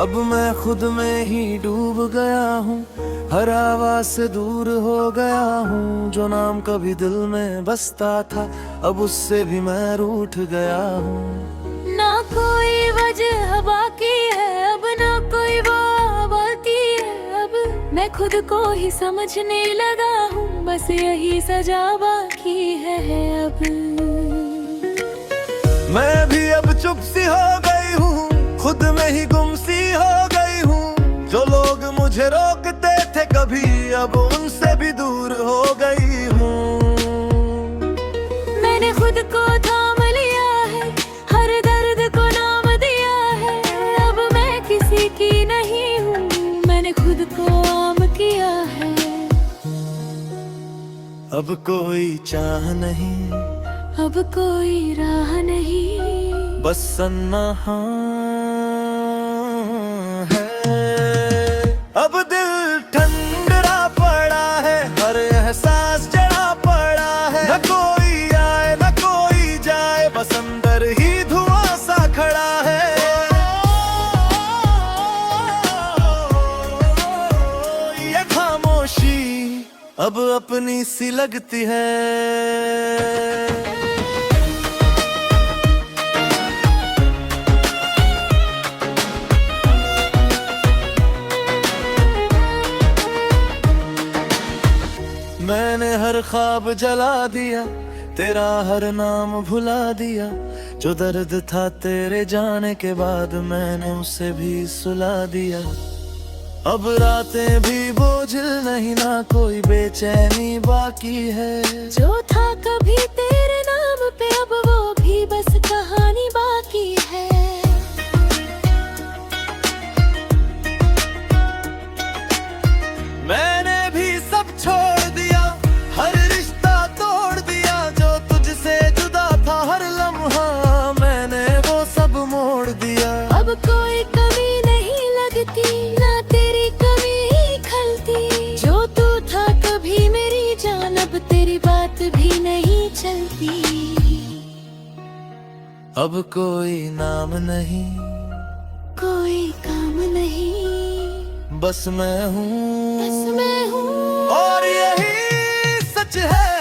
अब मैं खुद में ही डूब गया हूँ, हर आवाज से दूर हो गया हूँ। जो नाम कभी दिल में बसता था, अब उससे भी मैं रूठ गया हूँ। ना कोई वजह बाकी है अब, ना कोई बात है अब। मैं खुद को ही समझने लगा हूँ, बस यही सजा बाकी है अब। मैं भी अब चुप सी हो गई हूँ, खुद में ही गुम सी हो गई हूँ। जो लोग मुझे रोकते थे कभी, अब उनसे भी दूर हो गई हूँ। मैंने खुद को थाम लिया है, हर दर्द को नाम दिया है। अब मैं किसी की नहीं हूँ, मैंने खुद को आम किया है। अब कोई चाह नहीं, अब कोई राह नहीं, बस सन्नाहा है। अब दिल ठंडा पड़ा है, हर एहसास चढ़ा पड़ा है। न कोई आए न कोई जाए, बस अंदर ही धुआं सा खड़ा है। ये खामोशी अब अपनी सी लगती है। मैंने हर ख्वाब जला दिया, तेरा हर नाम भुला दिया। जो दर्द था तेरे जाने के बाद, मैंने उसे भी सुला दिया। अब रातें भी बोझिल नहीं, ना कोई बेचैनी बाकी है। जो था कभी तेरे नाम पे, अब वो भी बस कहानी बाकी है। मैंने भी सब छोड़ दिया, हर रिश्ता तोड़ दिया। जो तुझसे जुदा था हर लम्हा, मैंने वो सब मोड़ दिया। अब कोई कमी नहीं लगती, ना तेरी कमी ही खलती। जो तू था कभी मेरी जान, अब तेरी बात भी नहीं चलती। अब कोई नाम नहीं, कोई काम नहीं, बस मैं हूँ, बस मैं हूँ। और यही सच है।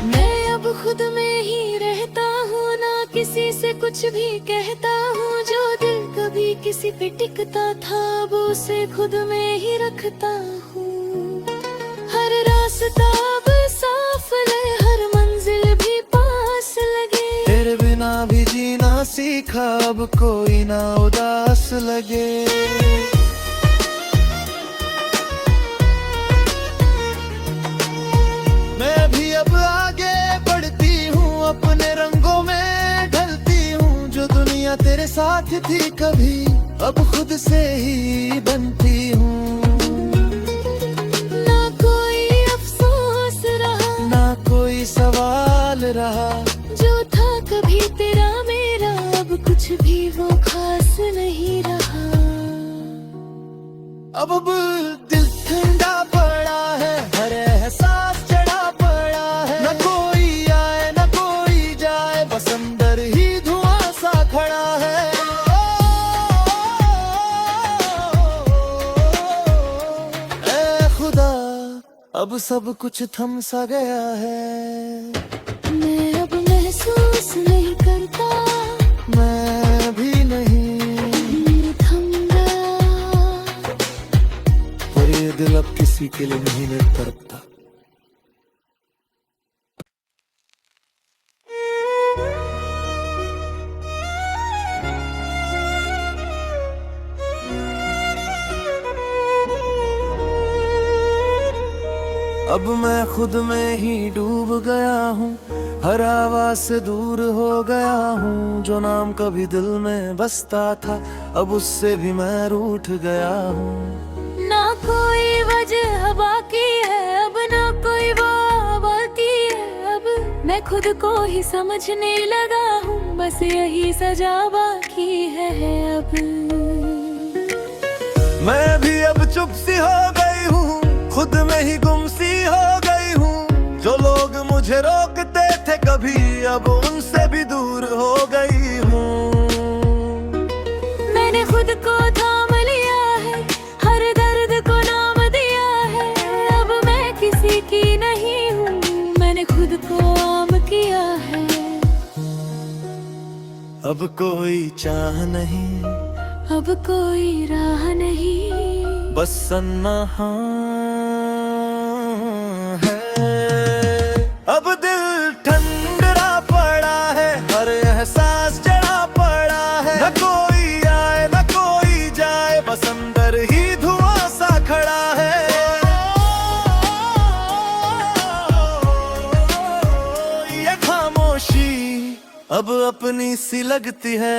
मैं अब खुद में ही रहता हूँ, ना किसी से कुछ भी कहता हूँ। जो दिल कभी किसी पे टिकता था, अब उसे खुद में ही रखता हूँ। हर रास्ता अब साफ ले, हर मंजिल भी पास लगे। तेरे बिना भी जीना सीखा, अब कोई ना उदास लगे। मैं भी अब आगे बढ़ती हूँ, अपने रंगों में ढलती हूँ। जो दुनिया तेरे साथ थी कभी, अब खुद से ही बनती हूँ। ना कोई अफसोस रहा, ना कोई सवाल रहा। जो था कभी तेरा मेरा, अब कुछ भी वो खास नहीं रहा। अब दिल ठंडा पड़ा है, हर एहसास चढ़ा पड़ा है। न कोई आए न कोई जाए, बस अंदर ही धुआं सा खड़ा है। ऐ खुदा, अब सब कुछ थम सा गया है। मैं अब महसूस नहीं करता, मैं भी नहीं, दिल थम गया। पर ये दिल अब किसी के लिए नहीं तड़पता। अब मैं खुद में ही डूब गया हूँ, हर आवाज से दूर हो गया हूँ। जो नाम कभी दिल में बसता था, अब उससे भी मैं रूठ गया हूँ। ना कोई वजह बाकी है अब, ना कोई बात है अब। मैं खुद को ही समझने लगा हूँ, बस यही सजा बाकी है अब। मैं भी अब चुप सी हो गई हूँ, खुद में ही गुम सी हो गई हूँ। जो लोग मुझे रोकते थे कभी, अब उनसे भी दूर हो गई हूँ। मैंने खुद को थाम लिया है, हर दर्द को नाम दिया है। अब मैं किसी की नहीं हूँ, मैंने खुद को आम किया है। अब कोई चाह नहीं, अब कोई राह नहीं, बस सन्नाहा है। अब दिल ठंडरा पड़ा है, हर एहसास जड़ा पड़ा है। न कोई आए न कोई जाए, बस अंदर ही धुआं सा खड़ा है। ये खामोशी अब अपनी सी लगती है।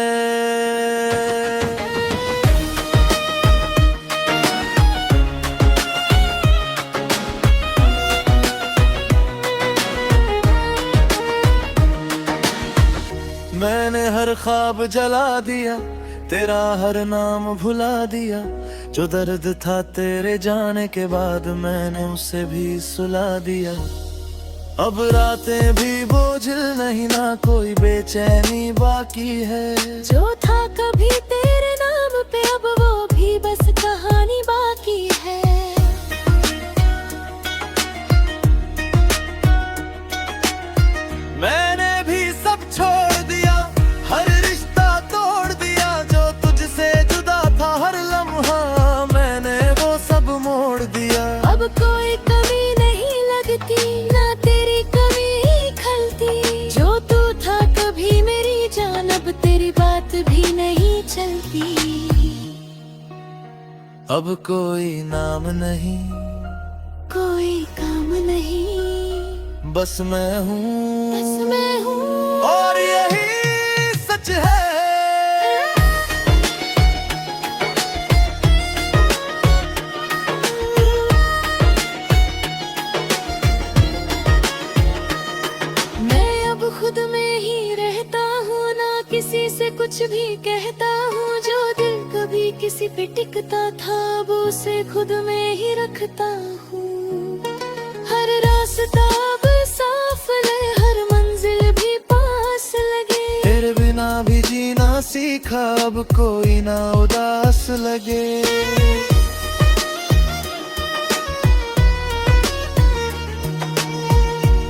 मैंने हर ख्वाब जला दिया, तेरा हर नाम भुला दिया। जो दर्द था तेरे जाने के बाद, मैंने उसे भी सुला दिया। अब रातें भी बोझिल नहीं, ना कोई बेचैनी बाकी है। जो था कभी तेरे नाम पे, अब वो भी बस कहानी बाकी है। मैंने भी सब छोड़ दिया, हर रिश्ता तोड़ दिया। जो तुझसे जुदा था हर लम्हा, मैंने वो सब मोड़ दिया। अब कोई कमी नहीं लगती, ना तेरी कमी ही खलती। जो तू था कभी मेरी जान, अब तेरी बात भी नहीं चलती। अब कोई नाम नहीं, कोई काम नहीं, बस मैं हूँ, बस मैं हूँ। और यही सच है। मैं अब खुद में ही रहता हूँ, ना किसी से कुछ भी कहता हूँ। जो दिल कभी किसी पे टिकता था, अब उसे खुद में ही रखता हूँ। हर रास्ता अब साफ लगे, हर मंजिल भी पास लगे। तेरे बिना भी जीना सीखा, अब कोई ना उदास लगे।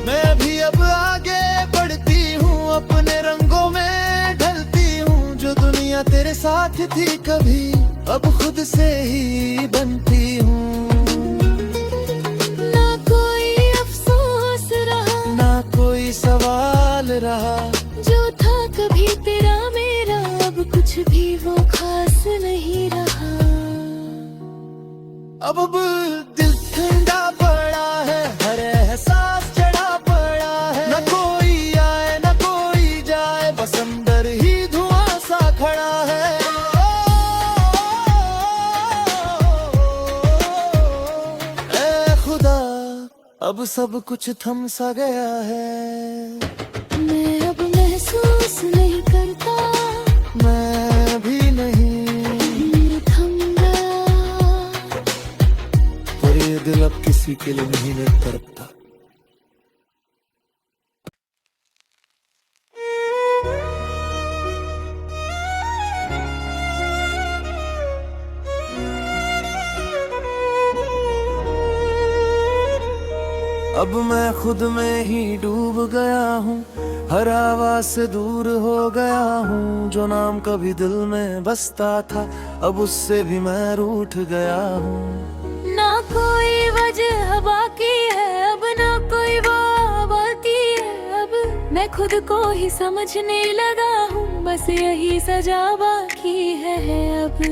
मैं भी अब आगे बढ़ती हूँ, अपने रंगों में ढलती हूँ। जो दुनिया तेरे साथ थी कभी, अब खुद से ही बनती हूँ। ना कोई अफसोस रहा, ना कोई सवाल रहा। जो था कभी तेरा मेरा, अब कुछ भी वो खास नहीं रहा। अब दिल ठंडा पड़ा है, हर एहसास चढ़ा पड़ा है। न कोई आए न कोई जाए, बस अंदर ही धुआं सा खड़ा है। ऐ खुदा, अब सब कुछ थम सा गया है। मैं अब महसूस नहीं करता, मैं भी नहीं, दिल थम गया। और ये दिल अब किसी के लिए नहीं तड़पता। अब मैं खुद में ही डूब गया हूँ, हर आवाज से दूर हो गया हूँ। जो नाम कभी दिल में बसता था, अब उससे भी मैं रूठ गया हूँ। ना कोई वजह बाकी है, अब ना कोई वो बाकी है। अब मैं खुद को ही समझने लगा हूँ, बस यही सजा बाकी है अब।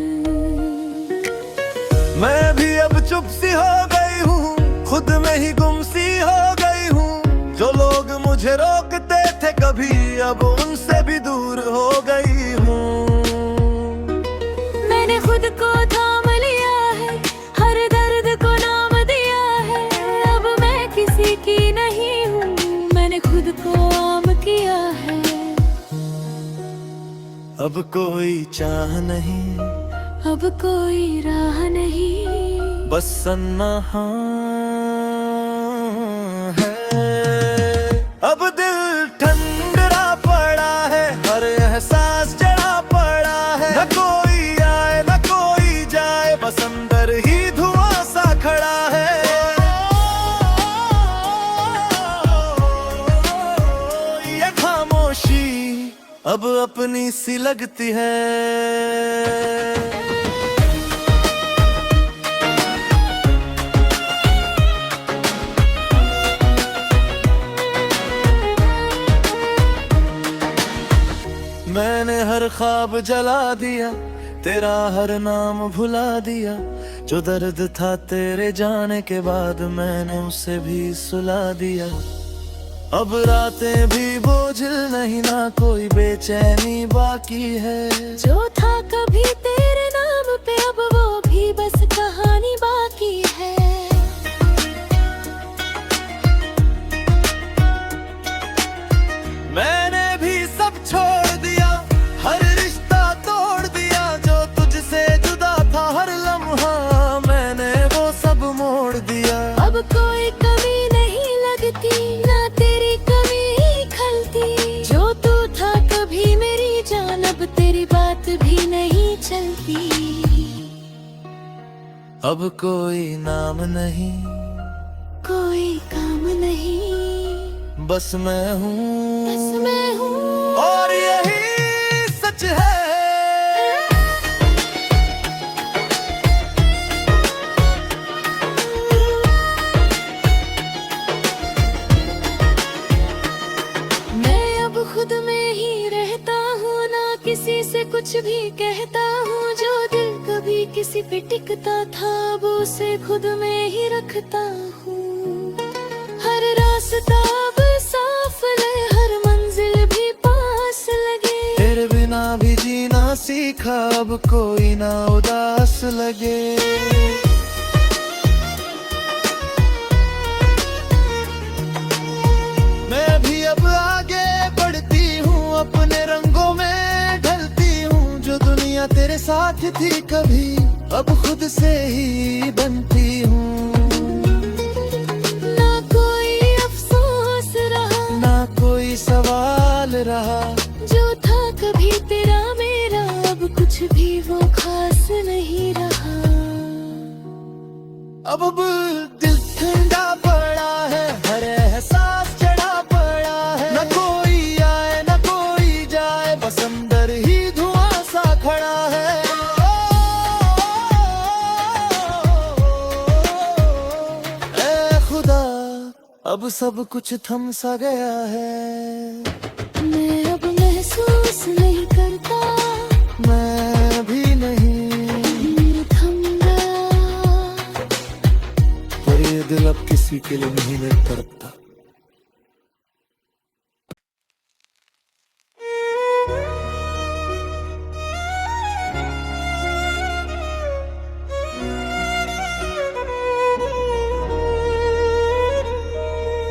मैं भी अब चुप सी हो गई हूँ, खुद में ही गुम सी हो गई हूँ। जो लोग मुझे रोकते थे कभी, अब उनसे भी दूर हो गई हूँ। मैंने खुद को थाम लिया है, हर दर्द को नाम दिया है। अब मैं किसी की नहीं हूँ, मैंने खुद को आम किया है। अब कोई चाह नहीं, अब कोई राह नहीं, बस सन्नाहा है। अब दिल ठंडरा पड़ा है, हर एहसास चढ़ा पड़ा है। न कोई आए न कोई जाए, बस अंदर ही धुआं सा खड़ा है। ये खामोशी अब अपनी सी लगती है। मैंने हर ख्वाब जला दिया, तेरा हर नाम भुला दिया। जो दर्द था तेरे जाने के बाद, मैंने उसे भी सुला दिया। अब रातें भी बोझिल नहीं, ना कोई बेचैनी बाकी है। जो था कभी तेरे नाम पे, अब वो भी बस कहानी बाकी है। मैंने भी सब छोड़ दिया, हर रिश्ता तोड़ दिया। जो तुझसे जुदा था हर लम्हा, मैंने वो सब मोड़ दिया। अब कोई कमी नहीं लगती, ना तेरी कमी ही खलती। जो तू था कभी मेरी जान, अब तेरी बात भी नहीं चलती। अब कोई नाम नहीं, कोई काम नहीं, बस मैं हूँ, बस मैं हूँ। और यही सच है। मैं अब खुद में ही रहता हूँ, ना किसी से कुछ भी कहता हूँ। जो दिल कभी किसी पे टिकता था, अब उसे खुद में ही रखता हूँ। हर रास्ता अब साफ ले, हर मंजिल भी पास लगे। तेरे बिना भी जीना सीखा, अब कोई ना उदास लगे। मैं भी अब आगे बढ़ती हूँ, अपने रंगों में ढलती हूँ। जो दुनिया तेरे साथ थी कभी, अब खुद से ही बनती हूँ। ना कोई अफसोस रहा, ना कोई सवाल रहा। जो था कभी तेरा मेरा, अब कुछ भी वो खास नहीं रहा। अब दिल ठंडा पड़ा है, हर एहसास चढ़ा पड़ा है। न कोई आए न कोई जाए, बस अंदर ही धुआं सा खड़ा है। ऐ खुदा, अब सब कुछ थम सा गया है। मैं अब महसूस नहीं करता, मैं भी नहीं, दिल थम गया। पर ये दिल अब किसी के लिए नहीं तड़पता।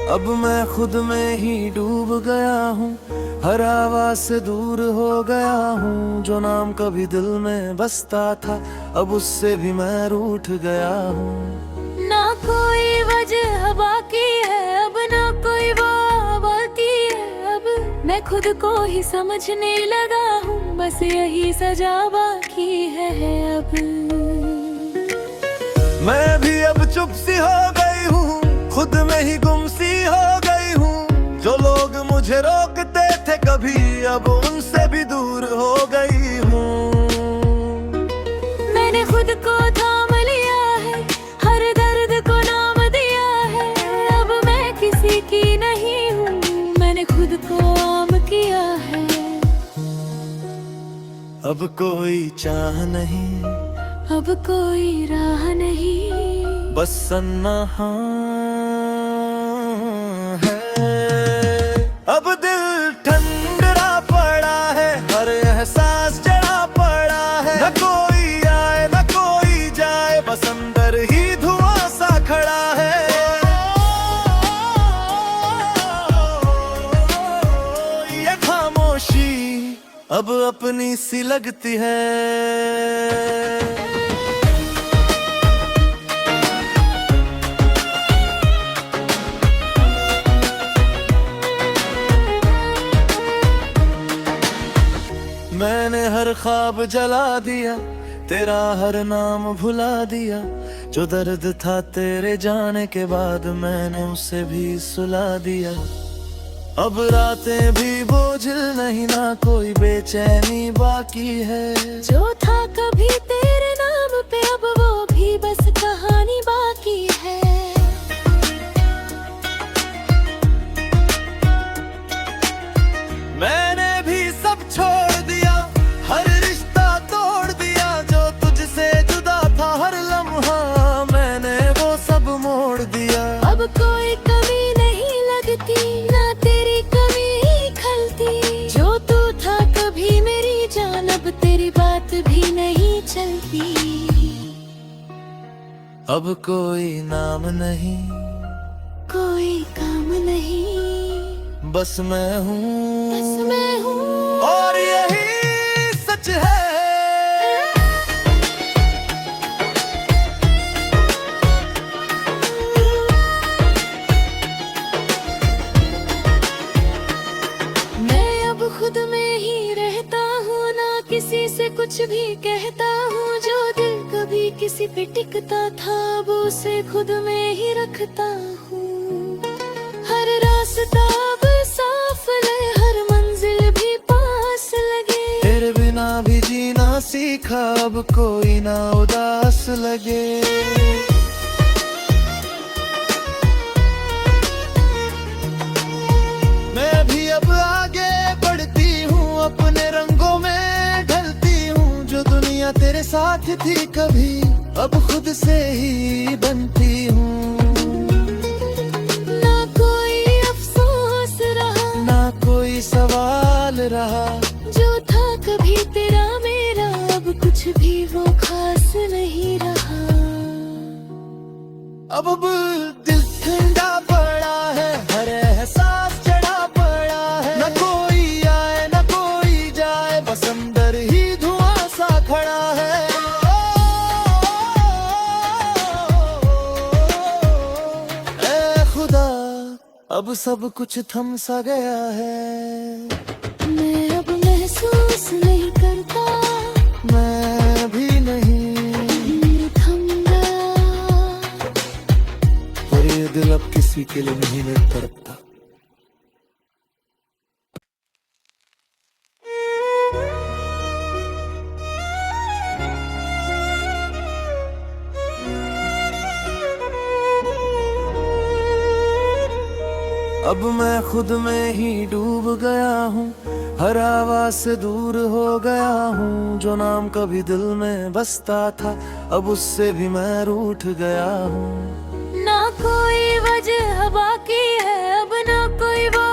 अब मैं खुद में ही डूब गया हूँ, हर आवाज से दूर हो गया हूँ। जो नाम कभी दिल में बसता था, अब उससे भी मैं रूठ गया हूँ। ना कोई वजह बाकी है, अब ना कोई वो बाती है। अब मैं खुद को ही समझने लगा हूँ, बस यही सजा बाकी है अब। मैं भी अब चुप सी हो गई हूँ, खुद में ही गुम सी हो गई हूँ। जो लोग मुझे रोकते थे कभी, अब उनसे भी दूर हो गई हूँ। मैंने खुद को थाम लिया है, हर दर्द को नाम दिया है। अब मैं किसी की नहीं हूँ, मैंने खुद को आम किया है। अब कोई चाह नहीं, अब कोई राह नहीं, बस सन्नाहा है। अब दिल ठंडरा पड़ा है, हर एहसास चढ़ा पड़ा है। न कोई आए न कोई जाए, बस अंदर ही धुआं सा खड़ा है। ये खामोशी अब अपनी सी लगती है। ख्वाब जला दिया, तेरा हर नाम भुला दिया। जो दर्द था तेरे जाने के बाद मैंने उसे भी सुला दिया। अब रातें भी बोझिल नहीं, ना कोई बेचैनी बाकी है। जो था कभी तेरे नाम पे अब वो भी बस कहानी बाकी है। मैंने भी सब छोड़ दिया, हर रिश्ता तोड़ दिया। जो तुझसे जुदा था हर लम्हा मैंने वो सब मोड़ दिया। अब कोई कमी नहीं लगती, ना तेरी कमी ही खलती। जो तू था कभी मेरी जान अब तेरी बात भी नहीं चलती। अब कोई नाम नहीं, कोई काम नहीं, बस मैं हूँ, बस मैं हूँ और यही सच है। मैं अब खुद में ही रहता हूँ, ना किसी से कुछ भी कहता हूँ। जो दिल कभी किसी पे टिकता था वो उसे खुद में ही रखता हूँ। हर रास्ता अब साफ ले, हर मंजिल भी पास लगे। तेरे बिना भी जीना सीखा, अब कोई ना उदास लगे। मैं भी अब आगे बढ़ती हूँ, अपने रंगों में ढलती हूँ। जो दुनिया तेरे साथ थी कभी अब खुद से ही बनती हूँ। ना कोई अफसोस रहा, ना कोई सवाल रहा। जो था कभी तेरा मेरा अब कुछ भी वो खास नहीं रहा। अब दिल ठंडा पड़ा है, हर एहसास चढ़ा पड़ा है। न कोई आए न कोई जाए, बस अंदर ही धुआं सा खड़ा है। ऐ खुदा अब सब कुछ थम सा गया है। मैं अब महसूस नहीं करता, मैं भी नहीं, दिल थम गया। और ये दिल अब किसी के लिए नहीं तड़पता। अब मैं खुद में ही डूब गया हूँ, हर आवाज से दूर हो गया हूँ। जो नाम कभी दिल में बसता था अब उससे भी मैं रूठ गया हूँ। ना कोई वजह बाकी है अब, ना कोई वो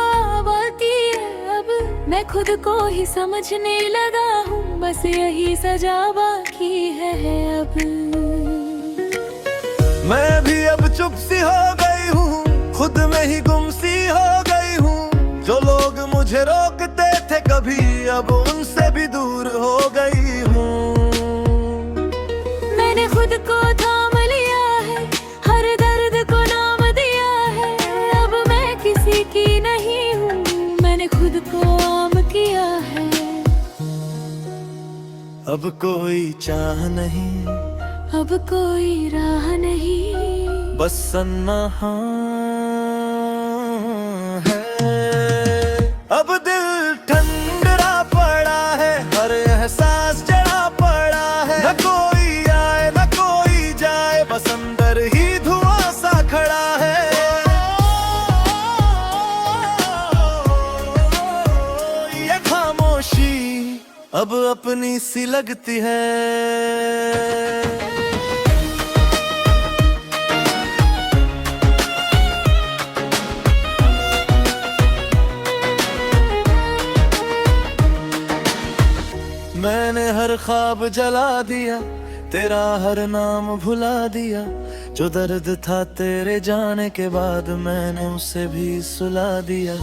बाकी है अब। मैं खुद को ही समझने लगा हूँ, बस यही सजा बाकी है अब। मैं भी अब चुप सी हो गई हूँ, खुद में ही गुम सी हो गई हूँ। जो लोग मुझे रोकते थे कभी अब उनसे भी दूर हो गई हूँ। मैंने खुद को थाम लिया है, हर दर्द को नाम दिया है। अब मैं किसी की नहीं हूँ, मैंने खुद को आम किया है। अब कोई चाह नहीं, अब कोई राह नहीं, बस सन्नाहा है। अब दिल ठंडा पड़ा है, हर एहसास चढ़ा पड़ा है। न कोई आए न कोई जाए, बस अंदर ही धुआं सा खड़ा है। ये खामोशी अब अपनी सी लगती है। मैंने हर ख्वाब जला दिया, तेरा हर नाम भुला दिया। जो दर्द था तेरे जाने के बाद मैंने उसे भी सुला दिया।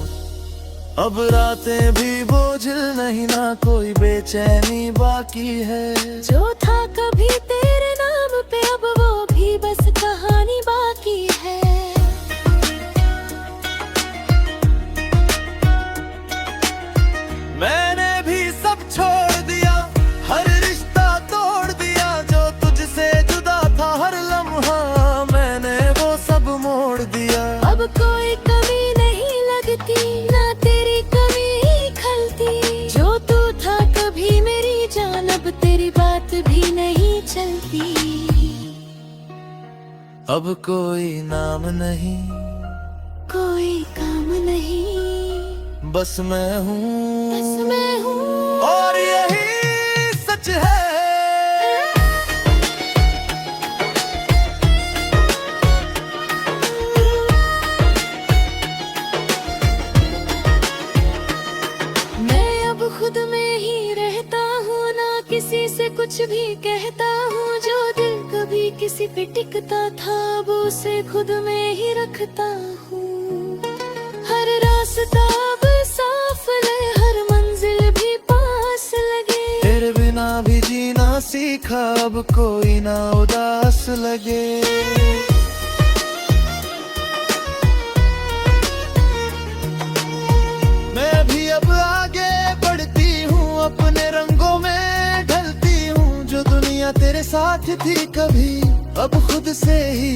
अब रातें भी बोझिल नहीं, ना कोई बेचैनी बाकी है। जो था कभी तेरे नाम पे अब वो भी बस कहानी बाकी है। मैंने भी सब छोड़ दिया, दिखती ना तेरी कमी खलती। जो तू था कभी मेरी जान, अब तेरी बात भी नहीं चलती। अब कोई नाम नहीं, कोई काम नहीं, बस मैं हूँ, बस मैं हूँ। और यही सच है। मैं अब खुद में ही रहता हूँ, ना किसी से कुछ भी कहता हूँ। जो दिल कभी किसी पे टिकता था, वो उसे खुद में ही रखता हूँ। हर रास्ता अब साफ लगे, हर मंजिल भी पास लगे। तेरे बिना भी जीना सीखा, अब कोई ना उदास लगे। मैं भी अब आगे बढ़ती हूँ, अपने रंगों में ढलती हूँ। जो दुनिया तेरे साथ थी कभी, अब खुद से ही